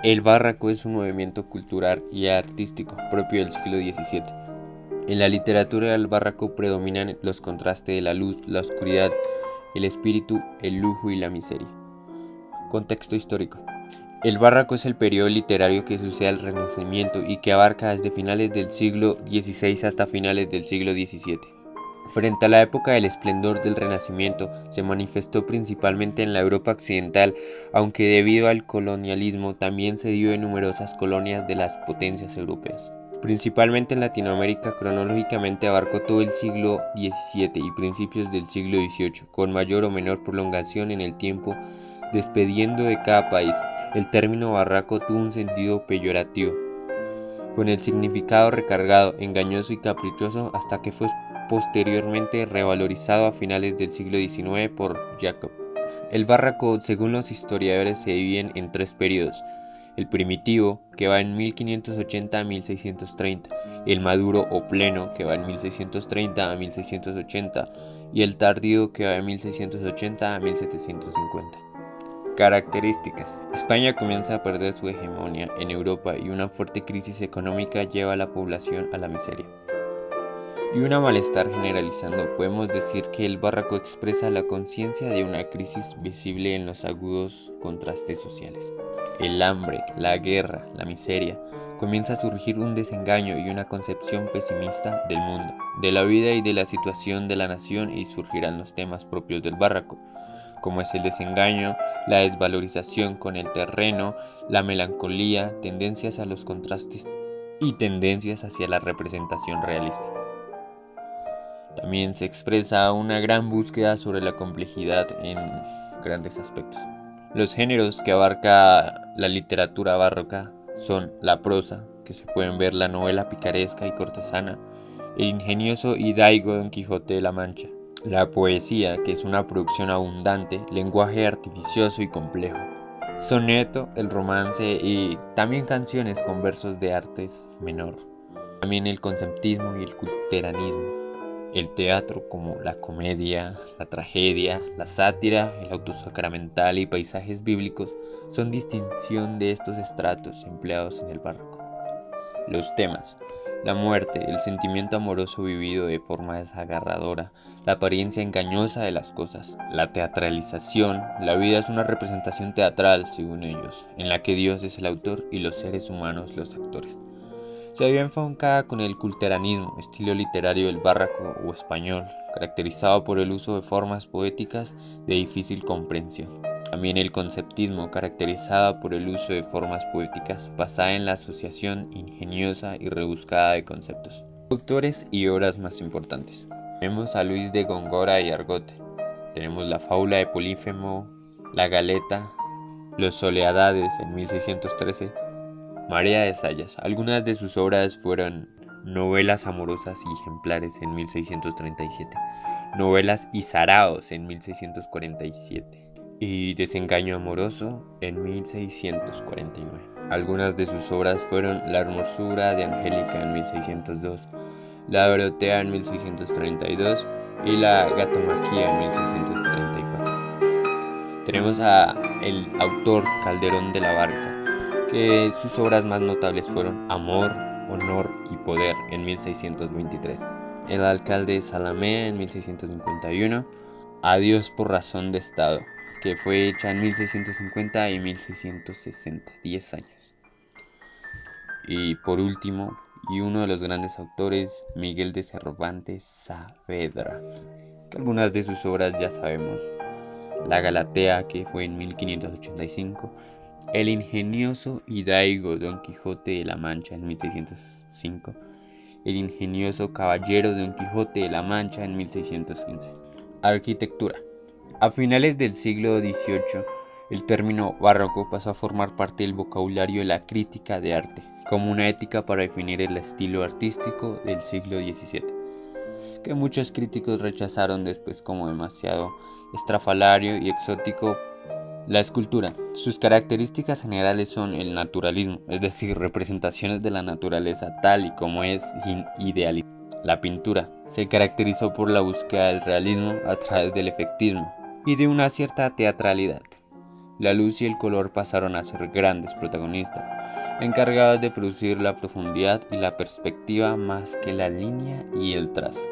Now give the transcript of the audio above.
El barroco es un movimiento cultural y artístico propio del siglo XVII. En la literatura del barroco predominan los contrastes de la luz, la oscuridad, el espíritu, el lujo y la miseria. Contexto histórico. El barroco es el periodo literario que sucede al Renacimiento y que abarca desde finales del siglo XVI hasta finales del siglo XVII. Frente a la época del esplendor del Renacimiento, se manifestó principalmente en la Europa occidental, aunque debido al colonialismo también se dio en numerosas colonias de las potencias europeas. Principalmente en Latinoamérica, cronológicamente abarcó todo el siglo XVII y principios del siglo XVIII, con mayor o menor prolongación en el tiempo, dependiendo de cada país. El término barroco tuvo un sentido peyorativo, con el significado recargado, engañoso y caprichoso, hasta que fue posteriormente revalorizado a finales del siglo XIX por Jacob. El barroco, según los historiadores, se divide en tres periodos: el primitivo, que va en 1580 a 1630, el maduro o pleno, que va en 1630 a 1680, y el tardío, que va de 1680 a 1750. Características. España comienza a perder su hegemonía en Europa y una fuerte crisis económica lleva a la población a la miseria y una malestar generalizando. Podemos decir que el barroco expresa la conciencia de una crisis visible en los agudos contrastes sociales. El hambre, la guerra, la miseria. Comienza a surgir un desengaño y una concepción pesimista del mundo, de la vida y de la situación de la nación, y surgirán los temas propios del barroco, como es el desengaño, la desvalorización con el terreno, la melancolía, tendencias a los contrastes y tendencias hacia la representación realista. También se expresa una gran búsqueda sobre la complejidad en grandes aspectos. Los géneros que abarca la literatura barroca son la prosa, que se pueden ver la novela picaresca y cortesana, el ingenioso y daigo Don Quijote de la Mancha, la poesía, que es una producción abundante, lenguaje artificioso y complejo, soneto, el romance y también canciones con versos de artes menor. También el conceptismo y el culteranismo. El teatro, como la comedia, la tragedia, la sátira, el autosacramental y paisajes bíblicos, son distinción de estos estratos empleados en el barroco. Los temas: la muerte, el sentimiento amoroso vivido de forma desgarradora, la apariencia engañosa de las cosas, la teatralización. La vida es una representación teatral, según ellos, en la que Dios es el autor y los seres humanos los actores. Se había enfocada con el culteranismo, estilo literario del barroco o español, caracterizado por el uso de formas poéticas de difícil comprensión. También el conceptismo, caracterizado por el uso de formas poéticas basada en la asociación ingeniosa y rebuscada de conceptos. Autores y obras más importantes. Tenemos a Luis de Góngora y Argote. Tenemos la fábula de Polifemo, la Galeta, Los Soleadades en 1613, María de Sayas. Algunas de sus obras fueron Novelas amorosas y ejemplares en 1637, Novelas y saraos en 1647 y Desengaño amoroso en 1649. Algunas de sus obras fueron La hermosura de Angélica en 1602, La Dorotea en 1632 y La Gatomaquía en 1634. Tenemos a el autor Calderón de la Barca, que sus obras más notables fueron Amor, Honor y Poder en 1623, El alcalde de Salamea en 1651, Adiós por razón de Estado, que fue hecha en 1650 y 1660, 10 años. Y por último, y uno de los grandes autores, Miguel de Cervantes Saavedra, que algunas de sus obras ya sabemos: La Galatea, que fue en 1585, El ingenioso y daigo Don Quijote de la Mancha en 1605, El ingenioso caballero Don Quijote de la Mancha en 1615. Arquitectura. A finales del siglo XVIII, el término barroco pasó a formar parte del vocabulario de la crítica de arte, como una ética para definir el estilo artístico del siglo XVII, que muchos críticos rechazaron después como demasiado estrafalario y exótico. La escultura. Sus características generales son el naturalismo, es decir, representaciones de la naturaleza tal y como es idealizada. La pintura se caracterizó por la búsqueda del realismo a través del efectismo y de una cierta teatralidad. La luz y el color pasaron a ser grandes protagonistas, encargados de producir la profundidad y la perspectiva más que la línea y el trazo.